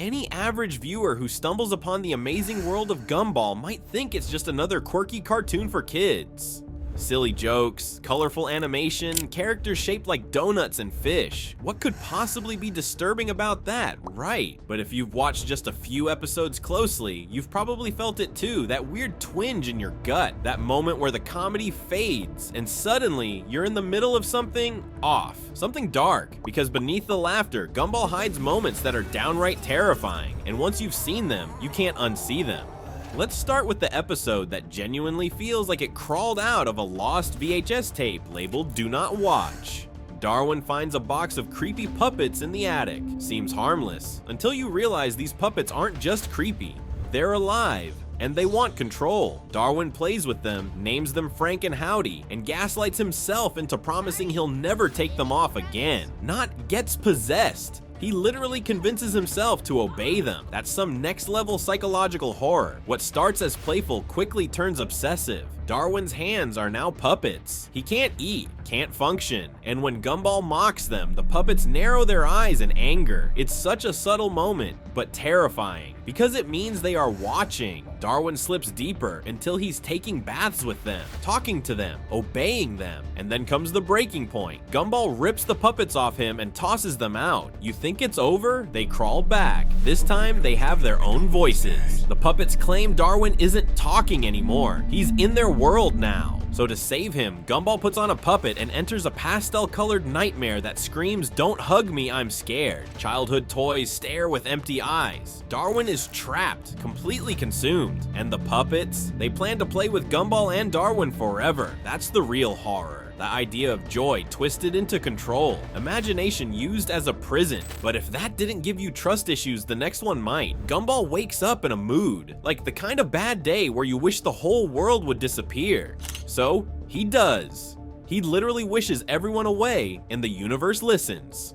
any average viewer who stumbles upon the Amazing World of Gumball might think it's just another quirky cartoon for kids. Silly jokes, colorful animation, characters shaped like donuts and fish. What could possibly be disturbing about that, right? But if you've watched just a few episodes closely, you've probably felt it too, that weird twinge in your gut, that moment where the comedy fades and suddenly you're in the middle of something off, something dark, because beneath the laughter, Gumball hides moments that are downright terrifying, and once you've seen them, you can't unsee them. Let's start with the episode that genuinely feels like it crawled out of a lost VHS tape labeled "Do Not Watch." Darwin finds a box of creepy puppets in the attic. Seems harmless, until you realize these puppets aren't just creepy, they're alive, and they want control. Darwin plays with them, names them Frank and Howdy, and gaslights himself into promising he'll never take them off again. Not gets possessed. He literally convinces himself to obey them. That's some next level psychological horror. What starts as playful quickly turns obsessive. Darwin's hands are now puppets. He can't eat, can't function, and when Gumball mocks them, the puppets narrow their eyes in anger. It's such a subtle moment, but terrifying, because it means they are watching. Darwin slips deeper until he's taking baths with them, talking to them, obeying them, and then comes the breaking point. Gumball rips the puppets off him and tosses them out. You think it's over? They crawl back. This time, they have their own voices. The puppets claim Darwin isn't talking anymore. He's in their world now. So to save him, Gumball puts on a puppet and enters a pastel-colored nightmare that screams, "Don't hug me, I'm scared." Childhood toys stare with empty eyes. Darwin is trapped, completely consumed. And the puppets? They plan to play with Gumball and Darwin forever. That's the real horror. The idea of joy twisted into control. Imagination used as a prison. But if that didn't give you trust issues, the next one might. Gumball wakes up in a mood. Like the kind of bad day where you wish the whole world would disappear. So, he does. He literally wishes everyone away, and the universe listens.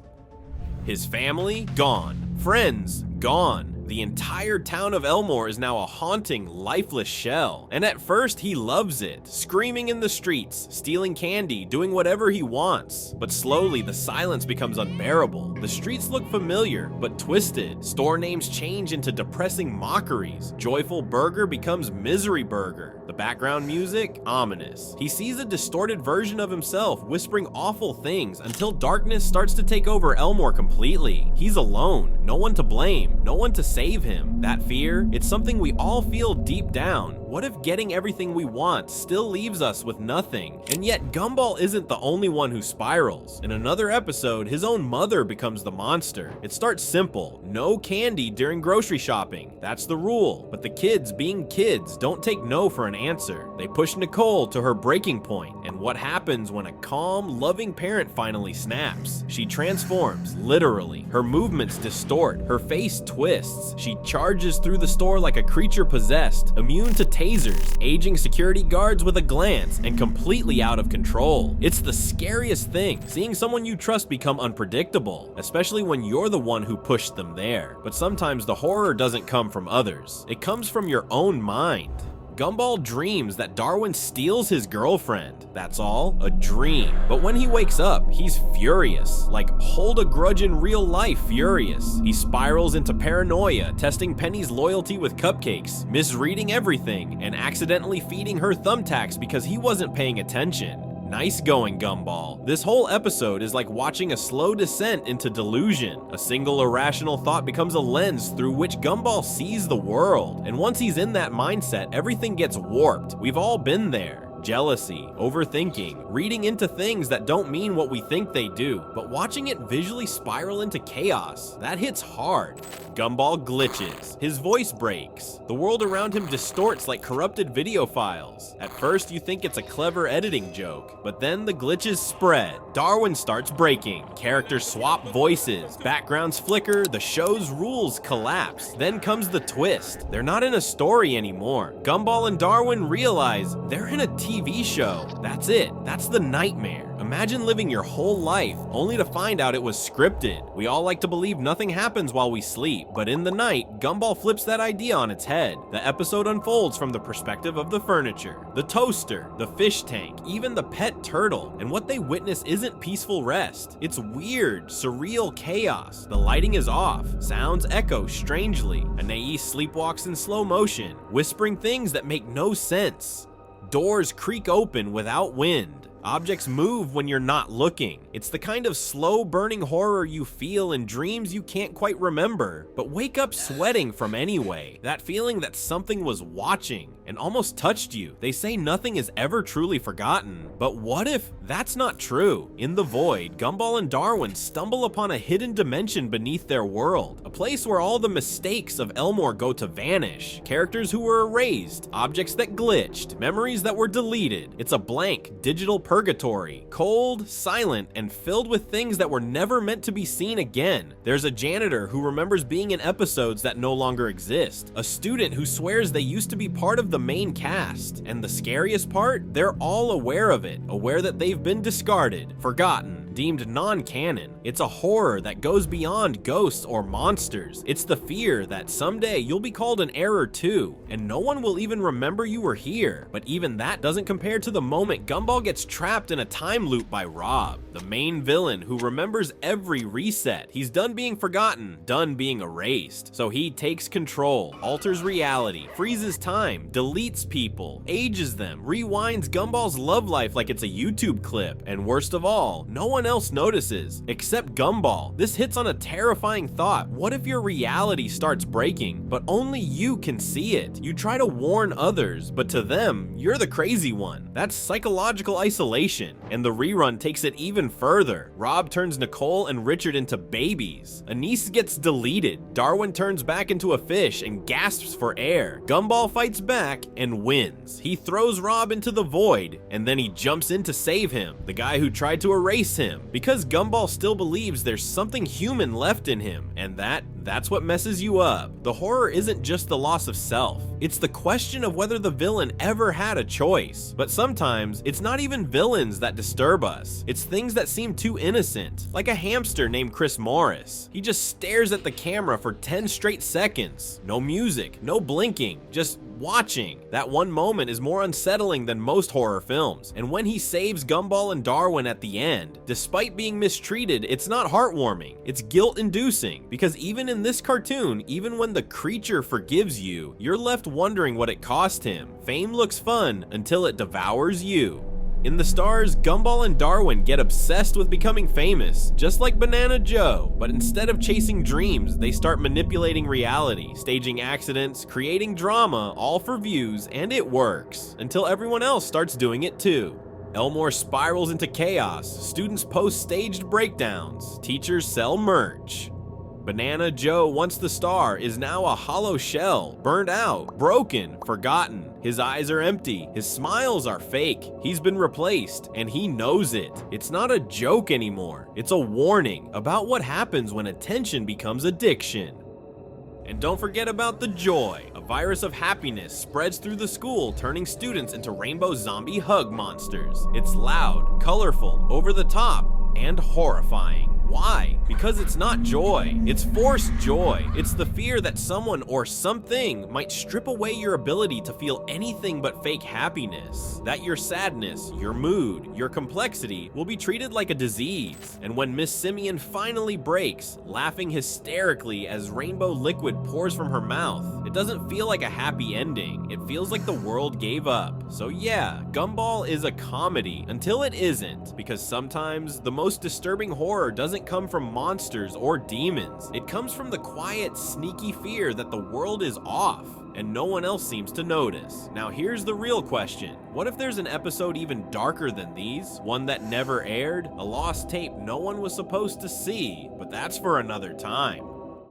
His family? Gone. Friends? Gone. The entire town of Elmore is now a haunting, lifeless shell. And at first, he loves it, screaming in the streets, stealing candy, doing whatever he wants. But slowly, the silence becomes unbearable. The streets look familiar, but twisted. Store names change into depressing mockeries. Joyful Burger becomes Misery Burger. The background music? Ominous. He sees a distorted version of himself, whispering awful things until darkness starts to take over Elmore completely. He's alone. No one to blame. No one to save him. That fear, it's something we all feel deep down. What if getting everything we want still leaves us with nothing? And yet Gumball isn't the only one who spirals. In another episode, his own mother becomes the monster. It starts simple. No candy during grocery shopping. That's the rule. But the kids, being kids, don't take no for an answer. They push Nicole to her breaking point. And what happens when a calm, loving parent finally snaps? She transforms, literally. Her movements distort. Her face twists. She charges through the store like a creature possessed, immune to tasers, aging security guards with a glance, and completely out of control. It's the scariest thing, seeing someone you trust become unpredictable, especially when you're the one who pushed them there. But sometimes the horror doesn't come from others. It comes from your own mind. Gumball dreams that Darwin steals his girlfriend. That's all, a dream. But when he wakes up, he's furious. Like, hold a grudge in real life furious. He spirals into paranoia, testing Penny's loyalty with cupcakes, misreading everything, and accidentally feeding her thumbtacks because he wasn't paying attention. Nice going, Gumball. This whole episode is like watching a slow descent into delusion. A single irrational thought becomes a lens through which Gumball sees the world. And once he's in that mindset, everything gets warped. We've all been there. Jealousy, overthinking, reading into things that don't mean what we think they do, but watching it visually spiral into chaos, that hits hard. Gumball glitches, his voice breaks, the world around him distorts like corrupted video files. At first you think it's a clever editing joke, but then the glitches spread. Darwin starts breaking, characters swap voices, backgrounds flicker, the show's rules collapse. Then comes the twist, they're not in a story anymore. Gumball and Darwin realize they're in a TV show. That's it. That's the nightmare. Imagine living your whole life only to find out it was scripted. We all like to believe nothing happens while we sleep, but in the night, Gumball flips that idea on its head. The episode unfolds from the perspective of the furniture, the toaster, the fish tank, even the pet turtle, and what they witness isn't peaceful rest. It's weird, surreal chaos. The lighting is off, sounds echo strangely. Anais sleepwalks in slow motion, whispering things that make no sense. Doors creak open without wind. Objects move when you're not looking. It's the kind of slow burning horror you feel in dreams you can't quite remember, but wake up sweating from anyway. That feeling that something was watching and almost touched you. They say nothing is ever truly forgotten, but what if that's not true? In the void, Gumball and Darwin stumble upon a hidden dimension beneath their world, a place where all the mistakes of Elmore go to vanish. Characters who were erased, objects that glitched, memories that were deleted. It's a blank, digital purgatory, cold, silent, and filled with things that were never meant to be seen again. There's a janitor who remembers being in episodes that no longer exist, a student who swears they used to be part of the main cast, and the scariest part, they're all aware of it, aware that they've been discarded, forgotten, deemed non-canon. It's a horror that goes beyond ghosts or monsters. It's the fear that someday you'll be called an error too, and no one will even remember you were here. But even that doesn't compare to the moment Gumball gets trapped in a time loop by Rob, the main villain who remembers every reset. He's done being forgotten, done being erased. So he takes control, alters reality, freezes time, deletes people, ages them, rewinds Gumball's love life like it's a YouTube clip, and worst of all, no one else notices, except Gumball. This hits on a terrifying thought. What if your reality starts breaking, but only you can see it? You try to warn others, but to them, you're the crazy one. That's psychological isolation, and the rerun takes it even further. Rob turns Nicole and Richard into babies. Anais gets deleted. Darwin turns back into a fish and gasps for air. Gumball fights back and wins. He throws Rob into the void, and then he jumps in to save him, the guy who tried to erase him, because Gumball still believes there's something human left in him, and that's what messes you up. The horror isn't just the loss of self, it's the question of whether the villain ever had a choice. But sometimes, it's not even villains that disturb us. It's things that seem too innocent, like a hamster named Chris Morris. He just stares at the camera for 10 straight seconds. No music, no blinking, just watching. That one moment is more unsettling than most horror films, and when he saves Gumball and Darwin at the end, despite being mistreated, it's not heartwarming, it's guilt-inducing, because even in this cartoon, even when the creature forgives you, you're left wondering what it cost him. Fame looks fun until it devours you. In the stars, Gumball and Darwin get obsessed with becoming famous, just like Banana Joe, but instead of chasing dreams, they start manipulating reality, staging accidents, creating drama, all for views, and it works, until everyone else starts doing it too. Elmore spirals into chaos, students post staged breakdowns, teachers sell merch. Banana Joe, once the star, is now a hollow shell, burned out, broken, forgotten. His eyes are empty, his smiles are fake. He's been replaced, and he knows it. It's not a joke anymore, it's a warning about what happens when attention becomes addiction. And don't forget about the joy. A virus of happiness spreads through the school, turning students into rainbow zombie hug monsters. It's loud, colorful, over the top, and horrifying. Why? Because it's not joy, it's forced joy. It's the fear that someone or something might strip away your ability to feel anything but fake happiness. That your sadness, your mood, your complexity will be treated like a disease. And when Miss Simeon finally breaks, laughing hysterically as rainbow liquid pours from her mouth, it doesn't feel like a happy ending. It feels like the world gave up. So yeah, Gumball is a comedy until it isn't, because sometimes the most disturbing horror doesn't come from monsters or demons. It comes from the quiet, sneaky fear that the world is off and no one else seems to notice. Now here's the real question. What if there's an episode even darker than these? One that never aired? A lost tape no one was supposed to see? But that's for another time.